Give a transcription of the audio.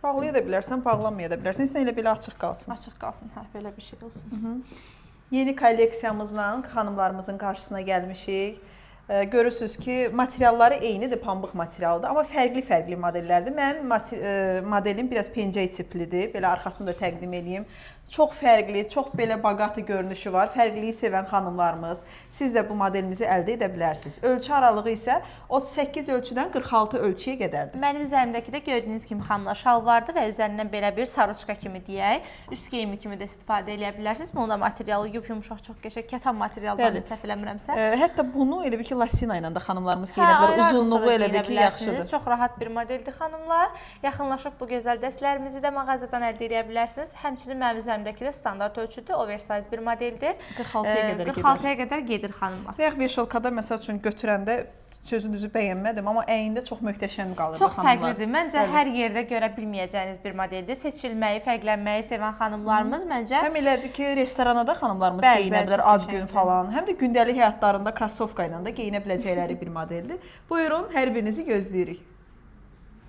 Bağlaya da bilərsən, bağlamaya da bilərsən. İstəyən elə belə açıq qalsın. Açıq qalsın, hə, belə bir şey olsun. Yeni kolleksiyamızla xanımlarımızın qarşısına gəlmişik. Görürsünüz ki, materialları eynidir, pambıq materialdır, amma fərqli modellərdir. Mənim modelim biraz pencək tiplidir. Belə arxasını da təqdim edeyim. Çox fərqli, çox belə baqatı görünüşü var. Fərqliyi sevən xanımlarımız, siz də bu modelimizi əldə edə bilərsiniz. Ölçü aralığı isə 38 ölçüdən 46 ölçüyə qədərdir. Mənim üzərimdəki də gördüyünüz kimi xanımlar şalvardır və üzərindən belə bir saroçka kimi deyək, üst geyimi kimi də istifadə edə bilərsiniz. Bunun da materialı yumşaq, çox qəşəng, kətan materialdan səhv eləmirəmsə. Hətta bunu elə bir ki, lasina ilə də xanımlarımız geyinə bilər. Uzunluğu elə bir ki, yaxşıdır. Çox rahat bir modeldir xanımlar. Yaxınlaşıb bu gözəl dəstlərimizi də mağazadan əldə edə bilərsiniz. Həmçinin mənim üzərimdəki də standart ölçüdür, oversize bir modeldir. 46-ya qədər gedir xanımlar. Və yaxud veşalkada məsəl üçün götürəndə sözün düzü bəyənmədim, amma əynində çox möhtəşəm qalır çox xanımlar. Çox fərqlidir. Məncə hər yerdə görə bilməyəcəyiniz bir modeldir. Seçilməyi, fərqlənməyi sevən xanımlarımız məncə həm elədir ki, restorana da xanımlarımız geyinə bilər ad gün falan. Həm də gündəlik həyatlarında krossovka ilə də geyinə biləcəkləri bir modeldir. Buyurun, hər birinizi gözləyirik.